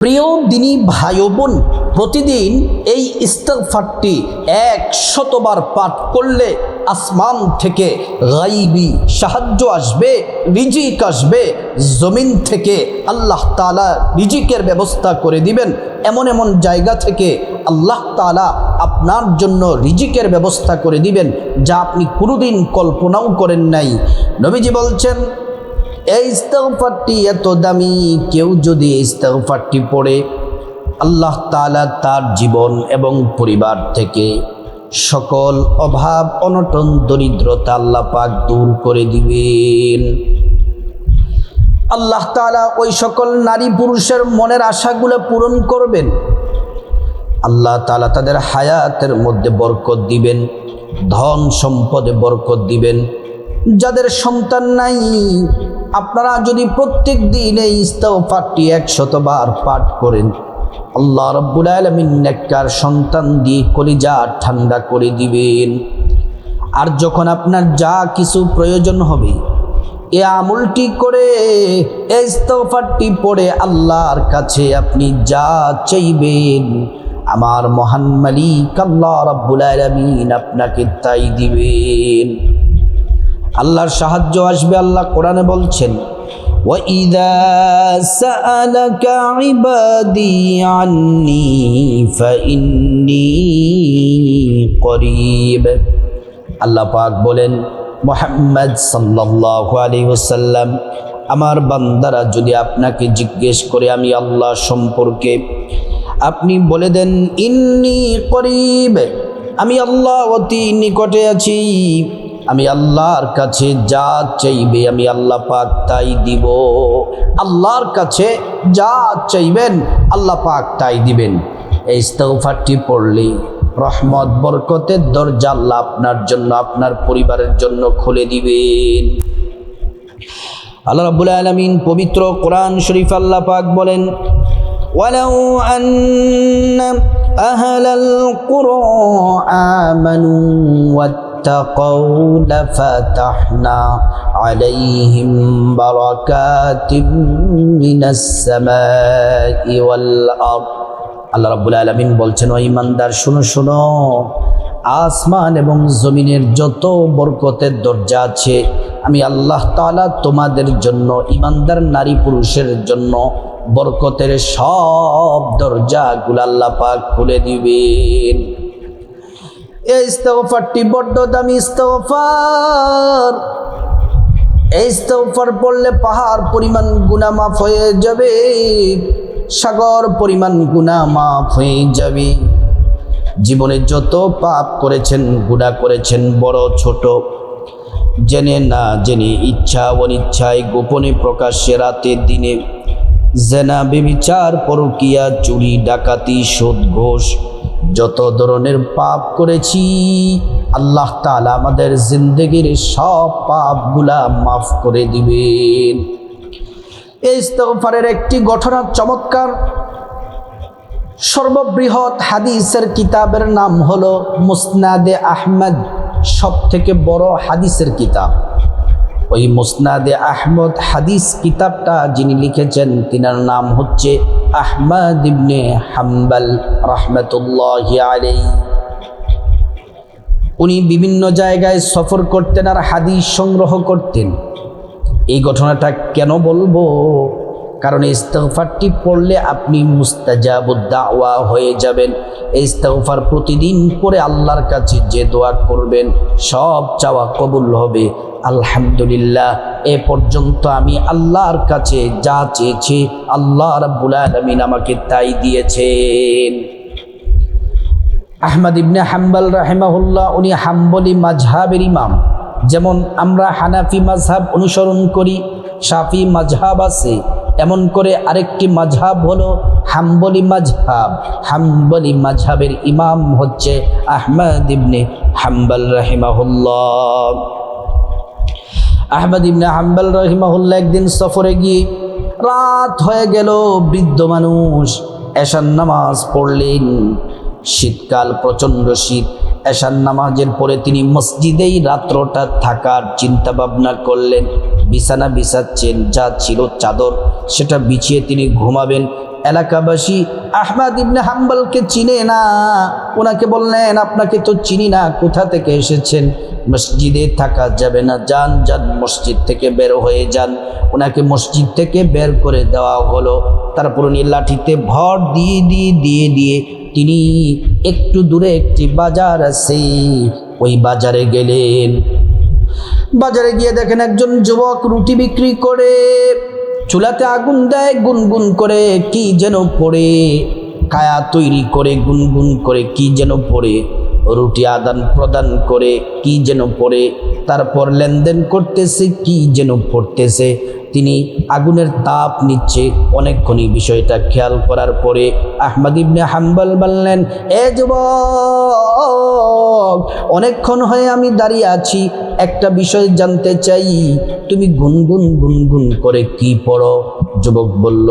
প্রিয় দিনী ভাই ও বোন, প্রতিদিন এই ইস্তিগফারটি 100 বার পাঠ করলে আসমান থেকে গায়বী সাহায্য আসবে, রিজিক আসবে। জমিন থেকে আল্লাহ তাআলা রিজিকের ব্যবস্থা করে দিবেন। এমন এমন জায়গা থেকে আল্লাহ তাআলা আপনার জন্য রিজিকের ব্যবস্থা করে দিবেন যা আপনি কোনোদিন কল্পনাও করেন নাই। নবীজি বলছেন, এই ইস্তিগফারটি এত দামি, কেউ যদি ইস্তিগফারটি পড়ে আল্লাহ তাআলা তার জীবন এবং পরিবার থেকে সকল অভাব অনটন দরিদ্রতা আল্লাহ পাক দূর করে দিবেন। আল্লাহ তাআলা ওই সকল নারী পুরুষের মনের আশাগুলো পূরণ করবেন। আল্লাহ তাআলা তাদের হায়াতের মধ্যে বরকত দিবেন, ধন সম্পদে বরকত দিবেন। যাদের সন্তান নাই, আপনারা যদি প্রত্যেক দিন এই ইস্তিগফারটি 100 বার পাঠ করেন, আল্লাহ রাব্বুল আলামিন নেককার সন্তান দিয়ে কলিজা ঠান্ডা করে দিবেন। আর যখন আপনার যা কিছু প্রয়োজন হবে, এই আমলটি করে এই ইস্তিগফারটি পড়ে আল্লাহর কাছে আপনি যা চাইবেন, আমার মহান মালিক আল্লাহ রাব্বুল আলামিন আপনাকে তাই দিবেন। আল্লাহর সাহায্য আসবে। আল্লাহ কোরআনে বলছেন, وَإِذَا سَأَلَكَ عِبَادِي عَنِّي فَإِنِّي قَرِيبٌ। আল্লাহ পাক বলেন, মুহাম্মদ সাল্লাল্লাহু আলাইহি ওয়াসাল্লাম, আমার বান্দারা যদি আপনাকে জিজ্ঞেস করে আমি আল্লাহ সম্পর্কে, আপনি বলে দেন ইন্নী করিব, আমি আল্লাহ অতি নিকটে আছি। আমি আল্লাহর কাছে যা চাইবে আমি আল্লাহ পাক তাই দিব। আল্লাহর কাছে যা চাইবেন আল্লাহ পাক তাই দিবেন। এই ইস্তিগফারটি পড়লে রহমত বরকতের দরজা আল্লাহ আপনার জন্য, আপনার পরিবারের জন্য খুলে দিবেন। আল্লাহ রাব্বুল আলামিন পবিত্র কোরআন শরীফ আল্লাহ পাক বলেন, ওয়ালাউ আন্না আহলাল কুরআ আমানু واتقوا لفتحنا عليهم بركات من السماء والأرض। আল্লাহ রাব্বুল আলামিন বলছেন, ও ঈমানদার শুনো শুনো, আসমান এবং জমিনের যত বরকতের দরজা আছে আমি আল্লাহ তাআলা তোমাদের জন্য, ঈমানদার নারী পুরুষের জন্য বরকতের সব দরজাগুলো আল্লাহ পাক খুলে দিবেন। এই ইস্তিগফারটি বড্ড দামি ইস্তিগফার। এই ইস্তিগফার পড়লে পাহাড় পরিমাণ গুনাহ মাফ হয়ে যাবে, সাগর পরিমাণ গুনাহ মাফ হয়ে যাবে। জীবনে যত পাপ করেছেন, গুনাহ করেছেন, বড় ছোট, জেনে না জেনে, ইচ্ছা অনিচ্ছায়, গোপনে প্রকাশ্যে, রাতে দিনে, জেনা ব্যভিচার পরকীয়া চুরি ডাকাতি সুদ ঘুষ, যত ধরনের পাপ করেছি আল্লাহ তাআলা আমাদের জিন্দেগির সব পাপগুলা মাফ করে দিবেন। এই ইস্তিগফারের একটি ঘটনা চমৎকার। সর্ববৃহৎ হাদিসের কিতাবের নাম হলো মুসনাদে আহমদ, সব থেকে বড় হাদিসের কিতাব। ওই মুসনাদে আহমদ হাদিস কিতাবটা যিনি লিখেছেন তিনার নাম হচ্ছে আহমদ ইবনে হাম্বল রাহমাতুল্লাহি আলাইহি। উনি বিভিন্ন জায়গায় সফর করতেন আর হাদিস সংগ্রহ করতেন। এই ঘটনাটা কেন বলবো? কারণ এই ইস্তিগফারটি পড়লে আপনি মুস্তাজাবুদ দাওয়া হয়ে যাবেন। এই ইস্তিগফার প্রতিদিন পড়ে আল্লাহর কাছে যে দোয়া করবেন সব চাওয়া কবুল হবে। আলহামদুলিল্লাহ, এ পর্যন্ত আমি আল্লাহর কাছে যা চেয়েছি আল্লাহ রাব্বুল আলামিন আমাকে তাই দিয়েছেন। আহমদ ইবনে হাম্বল রাহিমাহুল্লাহ, উনি হাম্বলি মাযহাবের ইমাম। যেমন আমরা হানাফি মাযহাব অনুসরণ করি, শাফি মাযহাব আছে, এমন করে আরেকটি মাযহাব হলো হাম্বলি মাযহাব। হাম্বলি মাযহাবের ইমাম হচ্ছে আহমদ ইবনে হাম্বল রাহিমাহুল্লাহ। আহমদ ইবনে হাম্বল রাহিমাহুল্লাহ একদিন সফরে গিয়ে রাত হয়ে গেল। বৃদ্ধ মানুষ এশার নামাজ পড়লেন। শীতকাল, প্রচণ্ড শীত। এশার নামাজের পরে তিনি মসজিদেই রাত্রটা থাকার চিন্তা ভাবনা করলেন। বিছানা বিছাচ্ছেন, যা ছিল চাদর সেটা বিছিয়ে তিনি ঘুমাবেন। এলাকাবাসী আহমদ ইবনে হাম্বলকে চিনে না। ওনাকে বললেন, আপনাকে তো চিনি না, কোথা থেকে এসেছেন? মসজিদে থাকা যাবে না, যান যান মসজিদ থেকে বের হয়ে যান। ওনাকে মসজিদ থেকে বের করে দেওয়া হলো। তারপর উনি লাঠিতে ভর দিয়ে দিয়ে দিয়ে দিয়ে তিনি একটু দূরে একটি বাজার আছে, ওই বাজারে গেলেন। বাজারে গিয়ে দেখেন একজন যুবক রুটি বিক্রি করে, চুলাতে আগুন দেয়, গুনগুন করে কি যেন পড়ে, কায়া তৈরি করে গুনগুন করে কি যেন পড়ে, রুটি আদান প্রদান করে কি যেন পড়ে, তারপর লেনদেন করতেছে কি যেন পড়তেছে। তিনি আগুনের তাপ নিচ্ছে। অনেকক্ষণই বিষয়টা খেয়াল করার পরে আহমদ ইবনে হাম্বল বললেন, এ যুবক, অনেকক্ষণ হয়ে আমি দাঁড়িয়ে আছি, একটা বিষয় জানতে চাই, তুমি গুনগুন গুনগুন করে কি পড়ো? যুবক বলল,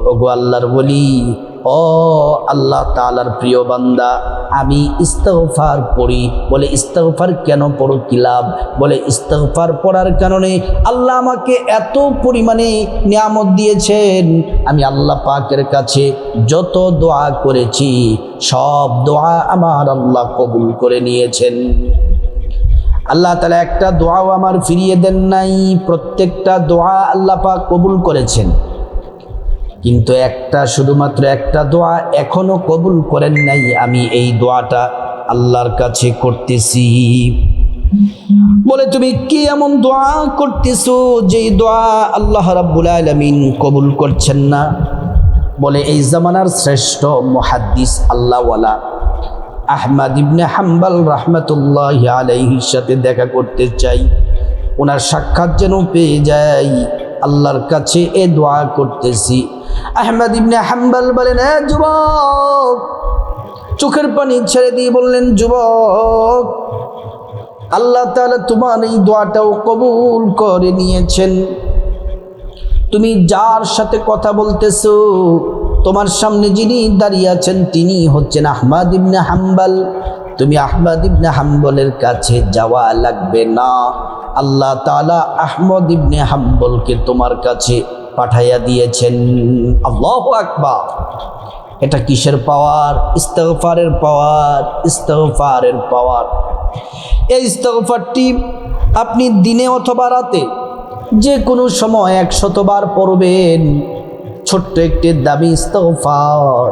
ওগো আল্লাহর ওলি, ও আল্লাহ তাআলার প্রিয় বান্দা, আমি ইস্তিগফার পড়ি। বলে, ইস্তিগফার কেন পড়ো, কি লাভ? বলে, ইস্তিগফার পড়ার কারণে আল্লাহ আমাকে এত পরিমাণে নিয়ামত দিয়েছেন, আমি আল্লাহ পাকের কাছে যত দোয়া করেছি সব দোয়া আমার আল্লাহ কবুল করে নিয়েছেন। আল্লাহ তাআলা একটা দোয়াও আমার ফিরিয়ে দেন নাই, প্রত্যেকটা দোয়া আল্লাহ পাক কবুল করেছেন। কিন্তু একটা, শুধুমাত্র একটা দোয়া এখনো কবুল করেন নাই। আমি এই দোয়াটা আল্লাহর কাছে করতেছি। বলে, তুমি কি এমন দোয়া করতেছো যেই দোয়া আল্লাহ রাব্বুল আলামিন কবুল করছেন না? বলে, এই জামানার শ্রেষ্ঠ মুহাদ্দিস আল্লাহওয়ালা আহমদ ইবনে হাম্বল রাহমাতুল্লাহি আলাইহির সাথে দেখা করতে চাই, ওনার সাক্ষাৎ যেন পেয়ে যাই, আল্লাহর কাছে এ দোয়া করতেছি। আহমদ ইবনে হাম্বল বলেন, এ যুবক, চোখের পানি ছেড়ে দিয়ে বললেন, যুবক, আল্লাহ তাআলা তোমার এই দোয়াটাও কবুল করে নিয়েছেন। তুমি যার সাথে কথা বলতেছো, তোমার সামনে যিনি দাঁড়িয়ে আছেন তিনি হচ্ছেন আহমদ ইবনে হাম্বল। তুমি আহমদ ইবনে হাম্বলের কাছে যাওয়া লাগবে না, আল্লাহ তাআলা আহমদ ইবনে হাম্বলকে তোমার কাছে পাঠাইয়া দিয়েছেন। আল্লাহু আকবার! এটা কিসের পাওয়ার? ইস্তিগফারের পাওয়ার, ইস্তিগফারের পাওয়ার। এই ইস্তিগফারটি আপনি দিনে অথবা রাতে যে কোনো সময় 100 বার পড়বেন। ছোট্ট একটি দামি ইস্তিগফার।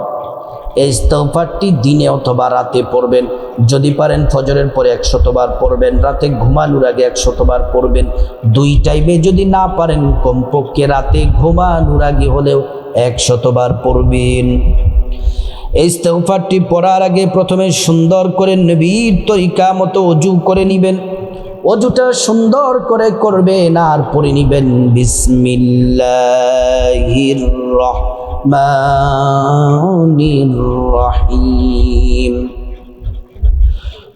এই ইস্তিগফারটি দিনে অথবা রাতে পড়বেন। যদি পারেন ফজরের পরে 100 বার পড়বেন, রাতে ঘুমানোর আগে 100 বার পড়বেন। দুই টাইমে যদি না পারেন, কমপক্ষে রাতে ঘুমানোর আগে হলেও 100 বার পড়বেন। এই ইস্তিগফারটি পড়ার আগে প্রথমে সুন্দর করে নবীর তরিকা মতো ওযু করে নেবেন। ওযুটা সুন্দর করে করবেন আর পড়ে নেবেন বিসমিল্লাহির রহমানির রহিম।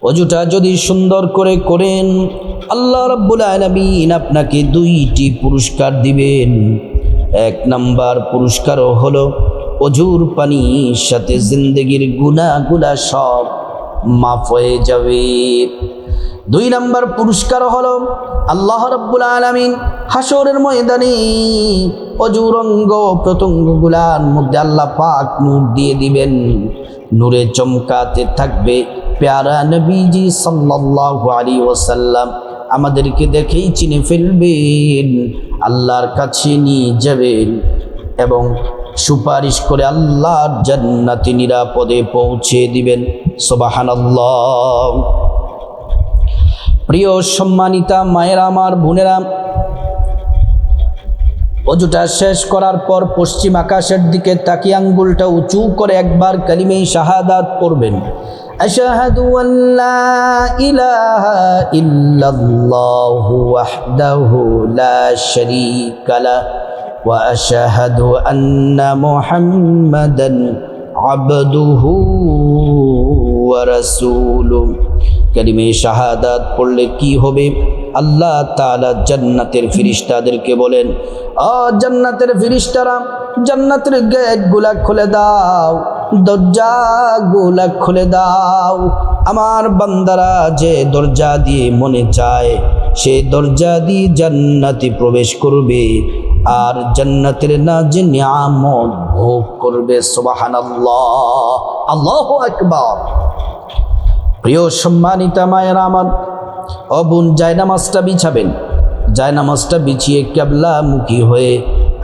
ওযুটা যদি সুন্দর করে করেন, আল্লাহ রাব্বুল আলামিন আপনাকে 2টি পুরস্কার দিবেন। 1 নাম্বার পুরস্কার হলো ওযুর পানির সাথে জিন্দেগির গুনাহগুলা সব মাফ হয়ে যাবে। 2 নাম্বার পুরস্কার হলো আল্লাহ রাব্বুল আলামিন হাসরের ময়দানে ওযুর অঙ্গ প্রত্যঙ্গগুলার মধ্যে আল্লাহ পাক নূর দিয়ে দিবেন। নূরে চমকাতে থাকবে। প্যারা নবীজি সাল্লাল্লাহু আলাইহি ওয়াসাল্লাম আমাদেরকে দেখেই চিনে ফেলবেন, আল্লাহর কাছে নিয়ে যাবেন এবং সুপারিশ করে আল্লাহর জান্নাতে নিরাপদে পৌঁছে দিবেন। সুবহানাল্লাহ। প্রিয় সম্মানিতা মায়েরা, আমার বোনেরা, ওযুটা শেষ করার পর পশ্চিম আকাশের দিকে তাকিয়ে আঙ্গুলটা উঁচু করে একবার কালিমে শাহাদাত পড়বেন। আশহাদু আল্লা ইলাহা ইল্লাল্লাহু ওয়াহদাহু লা শারীকা লাহু ওয়া আশহাদু আন্না মুহাম্মাদান আবদুহু ওয়া রাসূলুহু। কালিমে শাহাদাত পড়লে কি হবে? আল্লাহ তাআলা জান্নাতের ফেরেশতাদেরকে বলেন, ও জান্নাতের ফেরেশতারা, জান্নাতের গেটগুলা খুলে দাও, দরজাগুলা খুলে দাও। আমার বান্দারা যে দরজা দিয়ে মনে চায় সে দরজা দিয়ে জান্নাতে প্রবেশ করবে। আর জান্নাতের নাজ নিয়ামত ভোগ করবে। সুবহানাল্লাহ, আল্লাহু আকবার। প্রিয় সম্মানিতা মায়েরা আমার, বোন জায়নামাজটা বিছাবেন। জায়নামাজটা বিছিয়ে কিবলামুখী হয়ে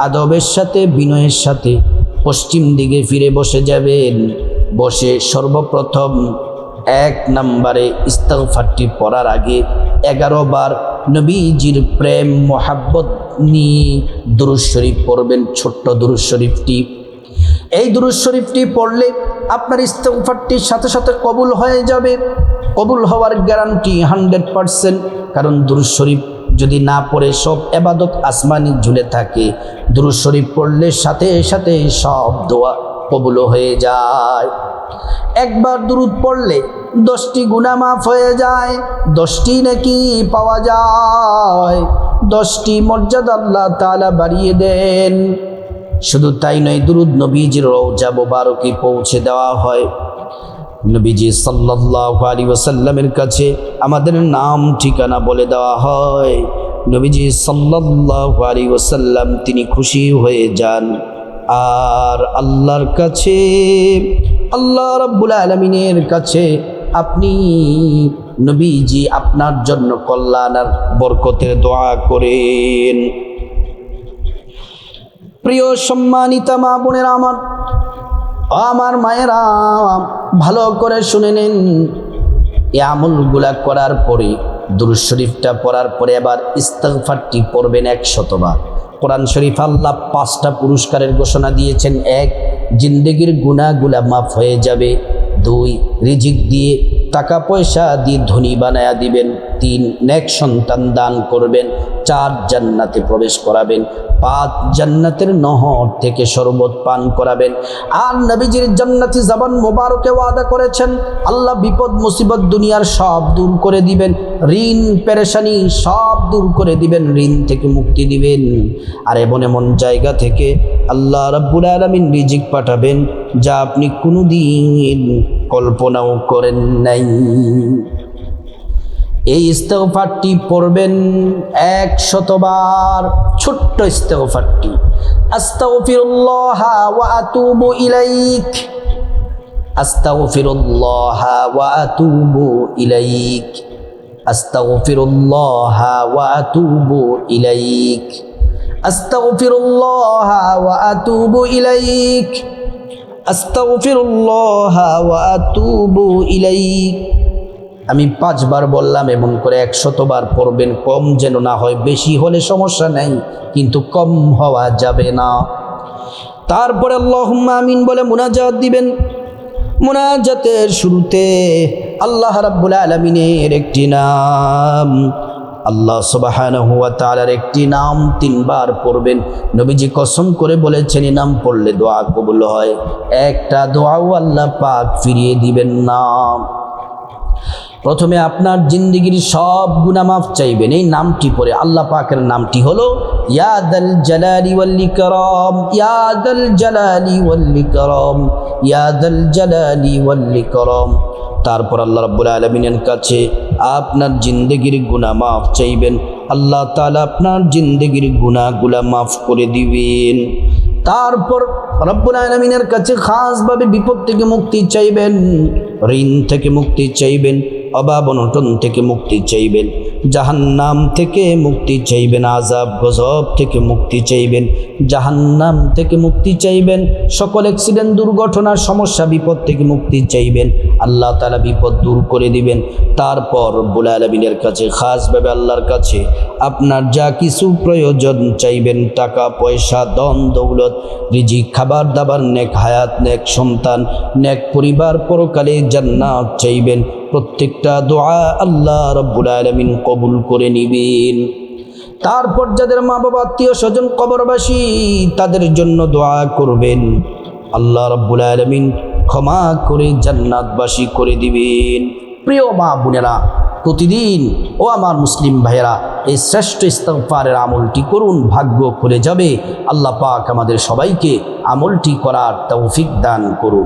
আদবের সাথে বিনয়ের সাথে পশ্চিম দিকে ফিরে বসে যাবেন। বসে সর্বপ্রথম 1 নম্বরে ইস্তিগফারটি পড়ার আগে 11 বার নবীজির প্রেম মোহাব্বত নিয়ে দুরূদ শরীফ পড়বেন। ছোট্ট দুরূদ শরীফটি, এই দুরূদ শরীফটি পড়লে আপনার ইস্তিগফারটির সাথে সাথে কবুল হয়ে যাবে। কবুল হওয়ার গ্যারান্টি 100%। কারণ দুরূদ শরীফ যদি না পড়ে সব ইবাদত আসমানি ঝুলে থাকে। দুরূদ শরীফ পড়লে সাথে সাথে সব দোয়া কবুল হয়ে যায়। একবার দুরূদ পড়লে 10টি গুনাহ মাফ হয়ে যায়, 10টি নেকি পাওয়া যায়, 10টি মর্যাদা আল্লাহ তাআলা বাড়িয়ে দেন। শুধু তাই নয়, দুরূদ নবীজির রওজা মোবারকে পৌঁছে দেওয়া হয়। নবীজি সাল্লাল্লাহু আলাইহি ওয়াসাল্লামের কাছে আমাদের নাম ঠিকানা বলে দেওয়া হয়। নবীজি সাল্লাল্লাহু আলাইহি ওয়াসাল্লাম তিনি খুশি হয়ে যান। আর আল্লাহর কাছে, আল্লাহ রাব্বুল আলামিনের কাছে আপনি নবীজি আপনার জন্য কল্যাণ আর বরকতের দোয়া করেন। প্রিয় সম্মানিতা মা বোনেরা আমার মায়েরা, ভালো করে শুনে নিন। এই আমলগুলা করার পরে, দুরূদ শরীফটা পড়ার পরে আবার ইস্তিগফারটি পড়বেন 100 বার। কোরআন শরীফ আল্লাহ 5টা পুরস্কারের ঘোষণা দিয়েছেন। 1, জিন্দেগির গুনাহগুলা মাফ হয়ে যাবে। 2, রিজিক দিয়ে টাকা পয়সা দিয়ে ধনী বানায়া দিবেন। 3, নেক সন্তান দান করবেন। 4, জান্নাতে প্রবেশ করাবেন। 5, জান্নাতের নহর থেকে শরবত পান করাবেন। আর নবীজির জান্নাতি জবান মোবারকে ওয়াদা করেছেন, আল্লাহ বিপদ মুসিবত দুনিয়ার সব দূর করে দিবেন, ঋণ পেরেশানি সব দূর করে দিবেন, ঋণ থেকে মুক্তি দিবেন। আর এমন এমন জায়গা থেকে আল্লাহ রাব্বুল আলামিন রিজিক পাঠাবেন যা আপনি কোনোদিন কল্পনাও করেন নাই। এই ইস্তিগফারটি পড়বেন 100 বার। ছোট্ট ইস্তিগফারটি, আস্তাগফিরুল্লাহ ওয়া আতুবু ইলাইক, আস্তাগফিরুল্লাহ ওয়া আতুবু ইলাইক, আস্তাগফিরুল্লাহ ওয়া আতুবু ইলাইক, আস্তাগফিরুল্লাহ ওয়া আতুবু ইলাইক, আস্তাগফিরুল্লাহ ওয়া আতুবু ইলাইক। আমি 5 বার বললাম, এমন করে 100 বার পড়বেন। কম যেন না হয়, বেশি হলে সমস্যা নেই, কিন্তু কম হওয়া যাবে না। তারপরে আল্লাহুম্মা আমিন বলে মুনাজাত দিবেন। মুনাজাতের শুরুতে আল্লাহ রাব্বুল আলামিনের একটি নাম, আল্লাহ সুবহানাহু ওয়া তাআলার একটি নাম 3 বার পড়বেন। নবীজি কসম করে বলেছেন, এই নাম পড়লে দোয়া কবুল হয়। একটা দোয়াও আল্লাহ পাক ফিরিয়ে দিবেন না। প্রথমে আপনার জিন্দেগির সব গুনাহ মাফ চাইবেন। এই নামটি পড়ে, আল্লাহ পাকের নামটি হলো ইয়া দাল জালালি ওয়াল ইকরাম, ইয়া দাল জালালি ওয়াল ইকরাম, ইয়া দাল জালালি ওয়াল ইকরাম। তারপর আল্লাহ রাব্বুল আলামিনের কাছে আপনার জিন্দেগির গুনাহ মাফ চাইবেন। আল্লাহ তাআলা আপনার জিন্দেগির গুনাহগুলা মাফ করে দিবেন। তারপর রব্বুল আলামিনের কাছে খাসভাবে বিপদ থেকে মুক্তি চাইবেন, ঋণ থেকে মুক্তি চাইবেন, অভাব অনটন থেকে মুক্তি চাইবেন, জাহান্নাম থেকে মুক্তি চাইবেন, আযাব গজব থেকে মুক্তি চাইবেন, জাহান্নাম থেকে মুক্তি চাইবেন, সকল অ্যাক্সিডেন্ট দুর্ঘটনা সমস্যা বিপদ থেকে মুক্তি চাইবেন। আল্লাহ তাআলা বিপদ দূর করে দিবেন। তারপর রব্বুল আলামিনের কাছে খাসভাবে আল্লাহর কাছে আপনার যা কিছু প্রয়োজন চাইবেন, টাকা পয়সা ধন দৌলত রিজিক খাবার দাবার নেক হায়াত নেক সন্তান নেক পরিবার পরকালে জান্নাত চাইবেন। প্রত্যেকটা দোয়া আল্লাহ রাব্বুল আলামিন কবুল করে নিবেন। তারপর যাদের মা বাবা আত্মীয় স্বজন কবরবাসী তাদের জন্য দোয়া করবেন, আল্লাহ রাব্বুল আলামিন ক্ষমা করে জান্নাতবাসী করে দিবেন। প্রিয় মা বোনেরা, প্রতিদিন ও আমার মুসলিম ভাইয়েরা এই শ্রেষ্ঠ ইস্তিগফারের আমলটি করুন, ভাগ্য খুলে যাবে। আল্লাহ পাক আমাদের সবাইকে আমলটি করার তৌফিক দান করুন।